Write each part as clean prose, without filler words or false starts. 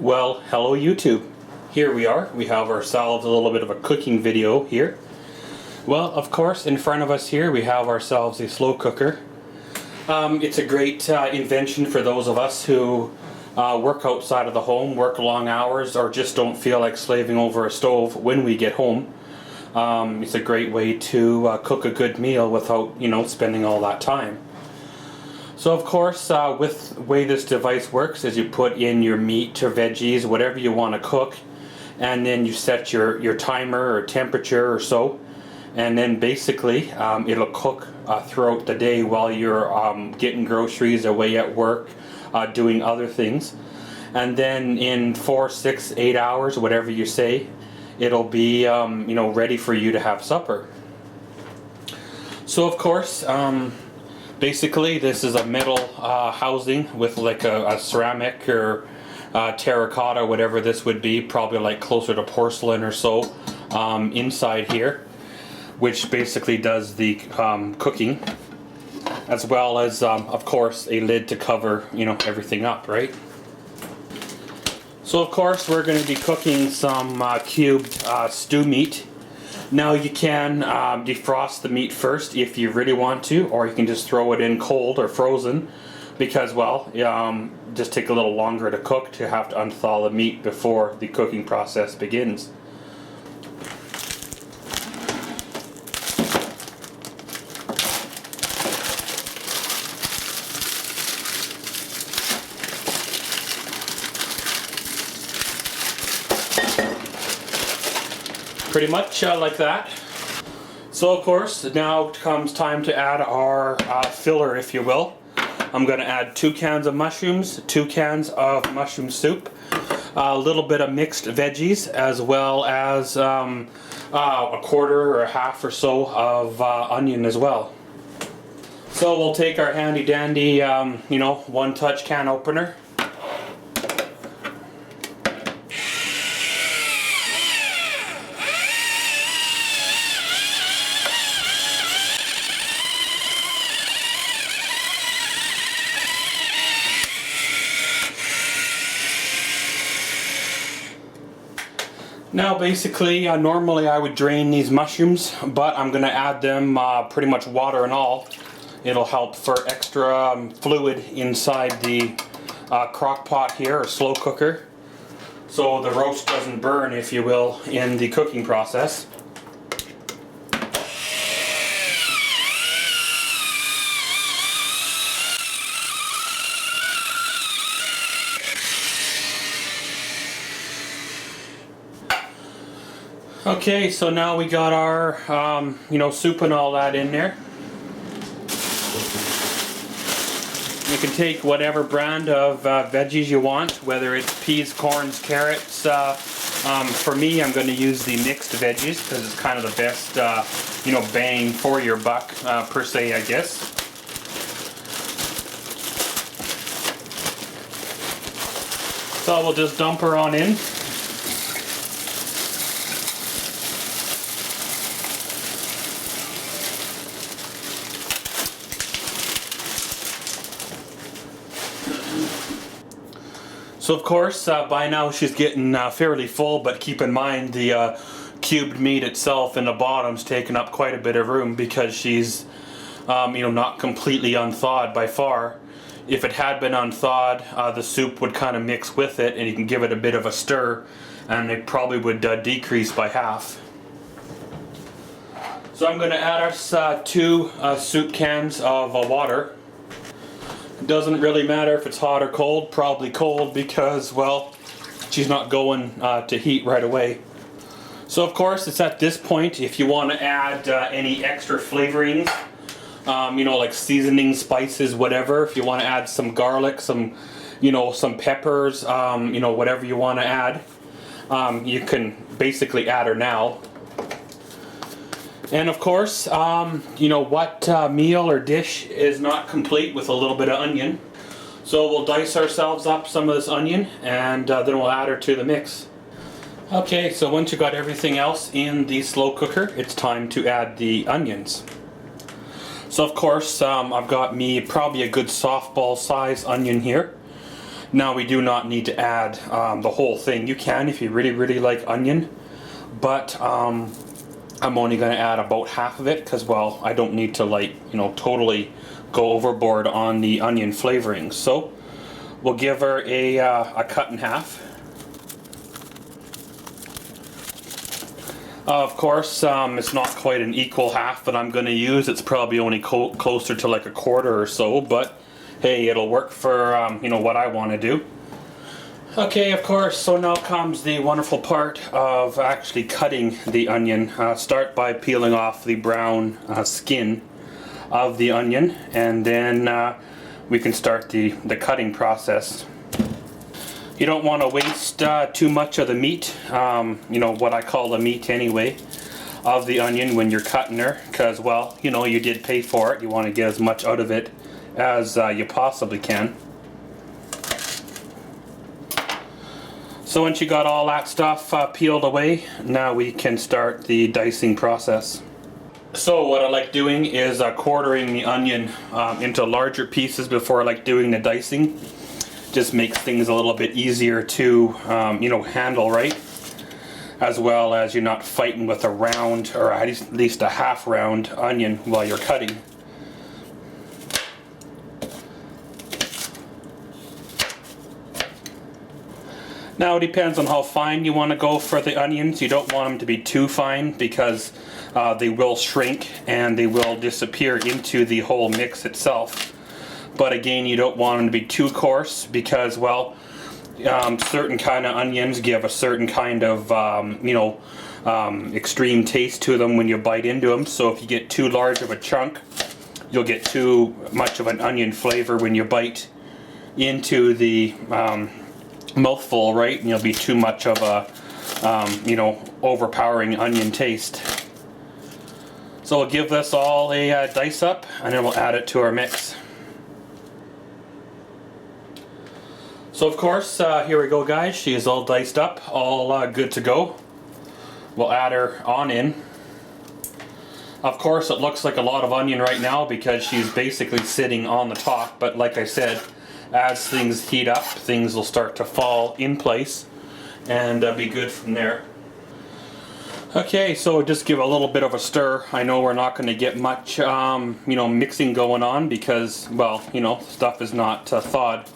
Well, hello YouTube. Here we are. We have ourselves a little bit of a cooking video here. Well, of course, in front of us here we have ourselves a slow cooker. It's a great invention for those of us who work outside of the home, work long hours, or just don't feel like slaving over a stove when we get home. It's a great way to cook a good meal without, spending all that time. So of course, with the way this device works is you put in your meat or veggies, whatever you want to cook, and then you set your timer or temperature or so, and then basically it'll cook throughout the day while you're getting groceries, away at work, doing other things. And then in 4, 6, 8 hours, whatever you say, it'll be ready for you to have supper. So of course, basically this is a metal housing with like a ceramic or terracotta, whatever this would be, probably like closer to porcelain or so, inside here, which basically does the cooking, as well as of course a lid to cover everything up, right? So of course we're going to be cooking some cubed stew meat. Now you can defrost the meat first if you really want to, or you can just throw it in cold or frozen, because well, just take a little longer to cook to have to unthaw the meat before the cooking process begins. Pretty much like that. So of course now comes time to add our filler, if you will. I'm going to add 2 cans of mushrooms, 2 cans of mushroom soup, a little bit of mixed veggies, as well as a quarter or a half or so of onion as well. So we'll take our handy dandy one touch can opener. Now basically, normally I would drain these mushrooms, but I'm going to add them pretty much water and all. It'll help for extra fluid inside the crock pot here, or slow cooker, so the roast doesn't burn, if you will, in the cooking process. Okay, so now we got our, soup and all that in there. You can take whatever brand of veggies you want, whether it's peas, corns, carrots. For me, I'm going to use the mixed veggies because it's kind of the best, bang for your buck, per se, I guess. So we'll just dump her on in. So of course, by now she's getting fairly full, but keep in mind the cubed meat itself in the bottom's taking up quite a bit of room because she's, not completely unthawed by far. If it had been unthawed, the soup would kind of mix with it, and you can give it a bit of a stir, and it probably would decrease by half. So I'm going to add us 2 soup cans of water. It doesn't really matter if it's hot or cold, probably cold, because, well, she's not going to heat right away. So of course it's at this point, if you want to add any extra flavorings, like seasoning, spices, whatever, if you want to add some garlic, some peppers, whatever you want to add, you can basically add her now. And of course, what meal or dish is not complete with a little bit of onion. So we'll dice ourselves up some of this onion, and then we'll add her to the mix. Okay, so once you got everything else in the slow cooker, it's time to add the onions. So of course, I've got me probably a good softball size onion here. Now we do not need to add the whole thing. You can if you really like onion, but I'm only going to add about half of it because, well, I don't need to, like, you know, totally go overboard on the onion flavoring. So we'll give her a cut in half. Of course, it's not quite an equal half that I'm going to use. It's probably only closer to like a quarter or so, but hey, it'll work for you know, what I want to do. Okay, of course, so now comes the wonderful part of actually cutting the onion. Start by peeling off the brown skin of the onion, and then we can start the cutting process. You don't want to waste too much of the meat, you know, what I call the meat anyway, of the onion when you're cutting her, because, well, you know, you did pay for it. You want to get as much out of it as you possibly can. So once you got all that stuff peeled away, now we can start the dicing process. So what I like doing is quartering the onion into larger pieces before I like doing the dicing. Just makes things a little bit easier to you know, handle, right? As well as you're not fighting with a round, or at least a half round onion while you're cutting. Now it depends on how fine you want to go for the onions. You don't want them to be too fine because they will shrink and they will disappear into the whole mix itself. But again, you don't want them to be too coarse because, well, certain kind of onions give a certain kind of you know, extreme taste to them when you bite into them. So if you get too large of a chunk, you'll get too much of an onion flavor when you bite into the mouthful, right? And you'll be too much of a you know, overpowering onion taste. So we'll give this all a dice up, and then we'll add it to our mix. So of course, here we go, guys. She is all diced up, all good to go. We'll add her on in. Of course, it looks like a lot of onion right now because she's basically sitting on the top, but like I said, as things heat up, things will start to fall in place and be good from there. Okay, so just give a little bit of a stir. I know we're not going to get much you know, mixing going on because, well, you know, stuff is not thawed.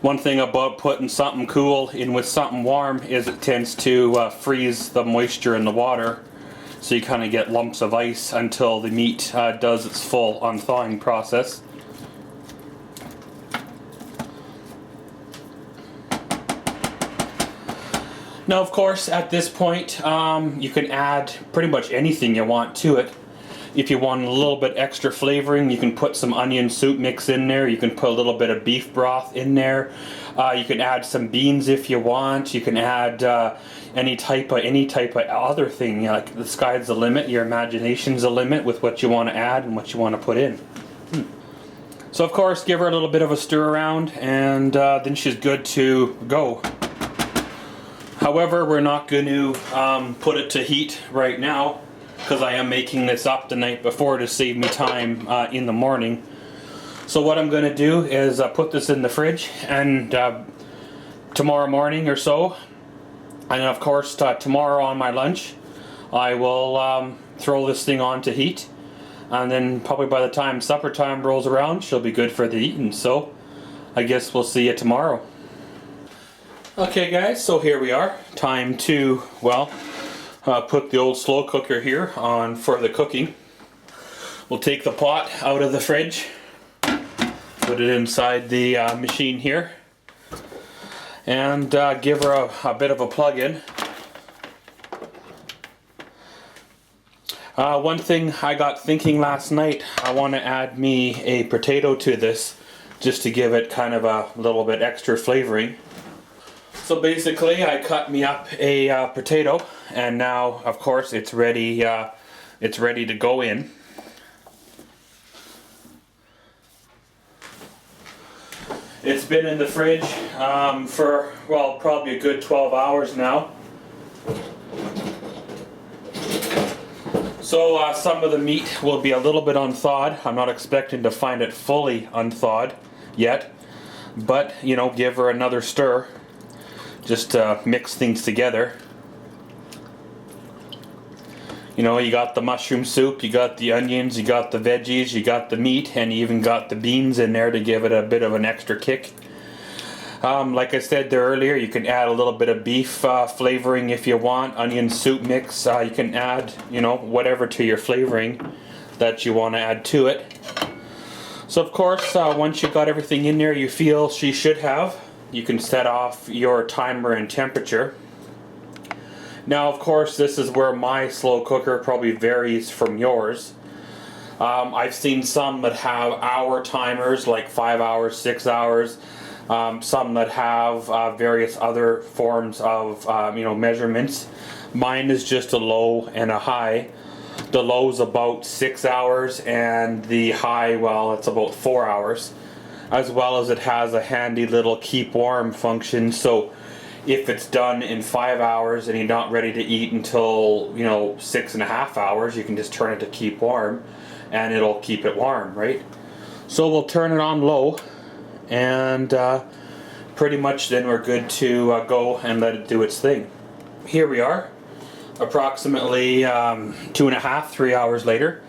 One thing about putting something cool in with something warm is it tends to freeze the moisture in the water, so you kind of get lumps of ice until the meat does its full unthawing process. Now of course, at this point you can add pretty much anything you want to it. If you want a little bit extra flavoring, you can put some onion soup mix in there. You can put a little bit of beef broth in there. You can add some beans if you want. You can add any type of other thing. You know, like, the sky's the limit. Your imagination's the limit with what you want to add and what you want to put in. So of course, give her a little bit of a stir around, and then she's good to go. However, we're not going to put it to heat right now, because I am making this up the night before to save me time in the morning. So what I'm going to do is put this in the fridge, and tomorrow morning or so, and of course tomorrow on my lunch, I will throw this thing on to heat, and then probably by the time supper time rolls around, she'll be good for the eating. So I guess we'll see you tomorrow. Okay guys, so here we are. Time to, well, put the old slow cooker here on for the cooking. We'll take the pot out of the fridge, put it inside the machine here, and give her a bit of a plug-in. One thing I got thinking last night, I want to add me a potato to this, just to give it kind of a little bit extra flavoring. So basically, I cut me up a potato, and now, of course, it's ready to go in. It's been in the fridge for, well, probably a good 12 hours now. So some of the meat will be a little bit unthawed. I'm not expecting to find it fully unthawed yet. But, you know, give her another stir just to mix things together. You know, you got the mushroom soup, you got the onions, you got the veggies, you got the meat, and you even got the beans in there to give it a bit of an extra kick. Like I said there earlier, you can add a little bit of beef flavoring if you want, onion soup mix. You can add, you know, whatever to your flavoring that you want to add to it. So of course, once you got everything in there you feel she should have, you can set off your timer and temperature. Now of course this is where my slow cooker probably varies from yours. I've seen some that have hour timers, like 5 hours, 6 hours. Some that have various other forms of you know, measurements. Mine is just a low and a high. The low is about 6 hours and the high, well, it's about 4 hours. As well as it has a handy little keep warm function, so if it's done in 5 hours and you're not ready to eat until, you know, 6.5 hours, you can just turn it to keep warm and it'll keep it warm, right? So we'll turn it on low, and pretty much then we're good to go and let it do its thing. Here we are, approximately 2.5, 3 hours later.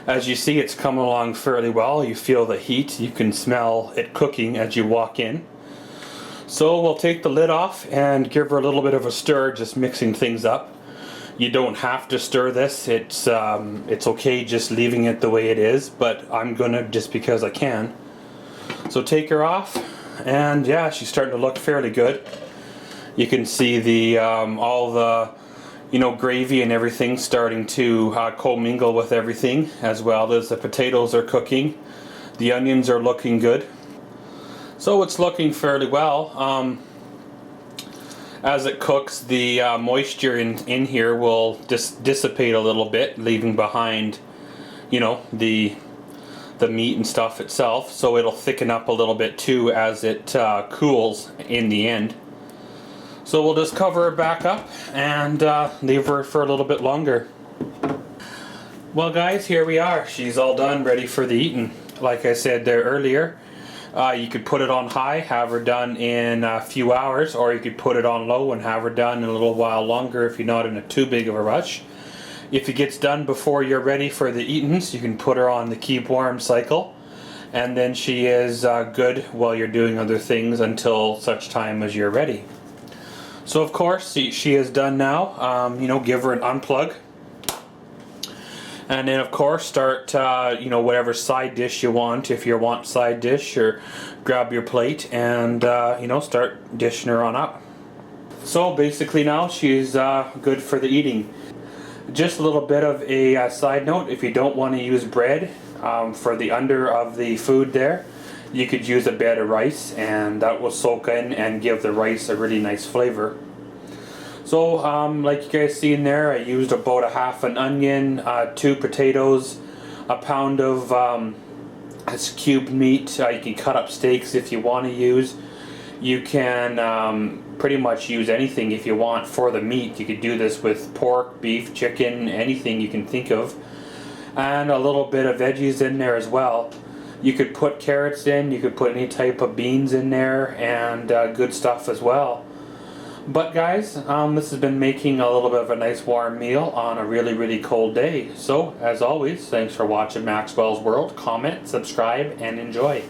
As you see, it's coming along fairly well. You feel the heat, you can smell it cooking as you walk in. So we'll take the lid off and give her a little bit of a stir, just mixing things up. You don't have to stir this, it's okay just leaving it the way it is, but I'm gonna just because I can. So take her off, and yeah, she's starting to look fairly good. You can see the all the, you know, gravy and everything starting to commingle with everything, as well as the potatoes are cooking. The onions are looking good. So it's looking fairly well. As it cooks, the moisture in here will dissipate a little bit, leaving behind, you know, the meat and stuff itself, so it'll thicken up a little bit too as it cools in the end. So we'll just cover her back up and leave her for a little bit longer. Well guys, here we are. She's all done, ready for the eating. Like I said there earlier, you could put it on high, have her done in a few hours, or you could put it on low and have her done in a little while longer if you're not in a too big of a rush. If it gets done before you're ready for the eatings, you can put her on the keep warm cycle, and then she is good while you're doing other things until such time as you're ready. So of course she is done now. You know, give her an unplug. And then of course start, you know, whatever side dish you want, if you want side dish, or grab your plate and, you know, start dishing her on up. So basically now she's good for the eating. Just a little bit of a side note, if you don't want to use bread for the under of the food there, you could use a bed of rice, and that will soak in and give the rice a really nice flavor. So like you guys see in there, I used about a half an onion, 2 potatoes, a pound of this cubed meat. You can cut up steaks if you want to use. You can pretty much use anything if you want for the meat. You could do this with pork, beef, chicken, anything you can think of. And a little bit of veggies in there as well. You could put carrots in, you could put any type of beans in there, and good stuff as well. But guys, this has been making a little bit of a nice warm meal on a really cold day. So, as always, thanks for watching Maxwell's World. Comment, subscribe, and enjoy.